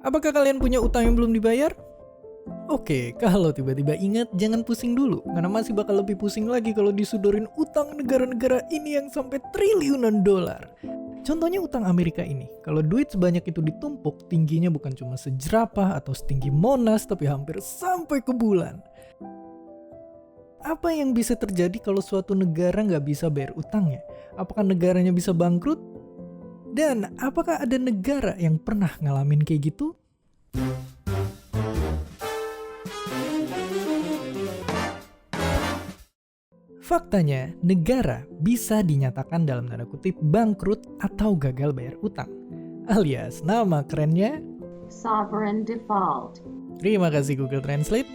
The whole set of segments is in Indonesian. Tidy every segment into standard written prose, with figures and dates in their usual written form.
Apakah kalian punya utang yang belum dibayar? Oke, kalau tiba-tiba ingat jangan pusing dulu, karena masih bakal lebih pusing lagi kalau disudorin utang negara-negara ini yang sampai triliunan dolar. Contohnya utang Amerika ini, kalau duit sebanyak itu ditumpuk, tingginya bukan cuma sejerapah atau setinggi Monas, tapi hampir sampai ke bulan. Apa yang bisa terjadi kalau suatu negara nggak bisa bayar utangnya? Apakah negaranya bisa bangkrut? Dan apakah ada negara yang pernah ngalamin kayak gitu? Faktanya, negara bisa dinyatakan dalam tanda kutip bangkrut atau gagal bayar utang. Alias nama kerennya Sovereign default. Terima kasih Google Translate.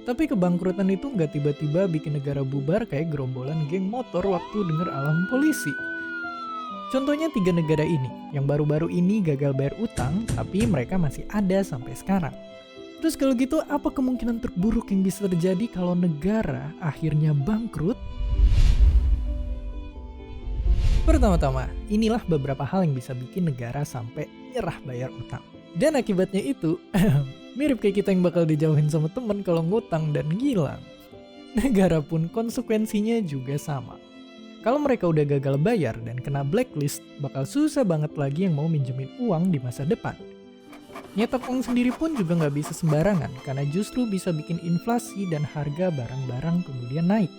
Tapi kebangkrutan itu nggak tiba-tiba bikin negara bubar kayak gerombolan geng motor waktu denger alarm polisi. Contohnya 3 negara ini, yang baru-baru ini gagal bayar utang, tapi mereka masih ada sampai sekarang. Terus kalau gitu, apa kemungkinan terburuk yang bisa terjadi kalau negara akhirnya bangkrut? Pertama-tama, inilah beberapa hal yang bisa bikin negara sampai nyerah bayar utang. Dan akibatnya itu, mirip kayak kita yang bakal dijauhin sama temen kalau ngutang dan ngilang. Negara pun konsekuensinya juga sama. Kalau mereka udah gagal bayar dan kena blacklist, bakal susah banget lagi yang mau minjemin uang di masa depan. Nyetak uang sendiri pun juga nggak bisa sembarangan, karena justru bisa bikin inflasi dan harga barang-barang kemudian naik.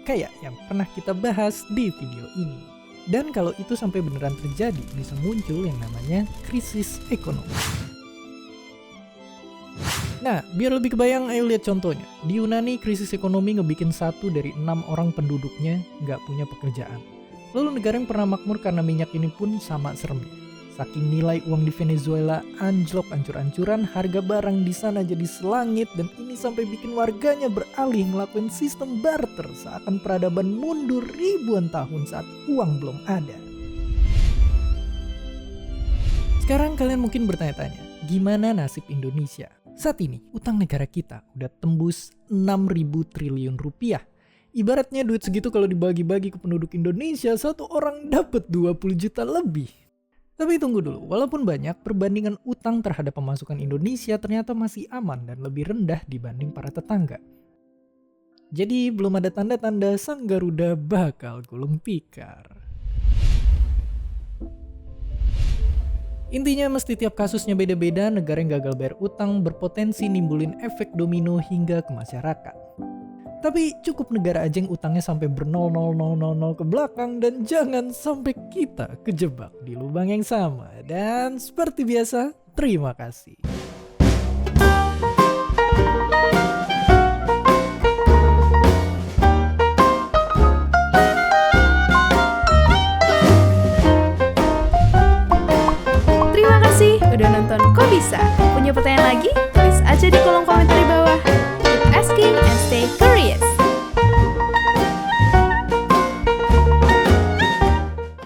Kayak yang pernah kita bahas di video ini. Dan kalau itu sampai beneran terjadi, bisa muncul yang namanya krisis ekonomi. Nah, biar lebih kebayang, ayo lihat contohnya. Di Yunani, krisis ekonomi ngebikin 1 dari 6 orang penduduknya nggak punya pekerjaan. Lalu negara yang pernah makmur karena minyak ini pun sama seremnya. Saking nilai uang di Venezuela anjlok ancur-ancuran, harga barang di sana jadi selangit, dan ini sampai bikin warganya beralih ngelakuin sistem barter seakan peradaban mundur ribuan tahun saat uang belum ada. Sekarang kalian mungkin bertanya-tanya, gimana nasib Indonesia? Saat ini, utang negara kita udah tembus 6.000 triliun rupiah. Ibaratnya duit segitu kalau dibagi-bagi ke penduduk Indonesia, satu orang dapat 20 juta lebih. Tapi tunggu dulu, walaupun banyak, perbandingan utang terhadap pemasukan Indonesia ternyata masih aman dan lebih rendah dibanding para tetangga. Jadi belum ada tanda-tanda sang Garuda bakal gulung tikar. Intinya mesti tiap kasusnya beda-beda, negara yang gagal bayar utang berpotensi nimbulin efek domino hingga ke masyarakat. Tapi cukup negara aja yang utangnya sampai ber-0,0000 ke belakang, dan jangan sampai kita kejebak di lubang yang sama. Dan seperti biasa, terima kasih. Terima kasih udah nonton Kok Bisa? Punya pertanyaan lagi? Tulis aja di kolom komentar di bawah.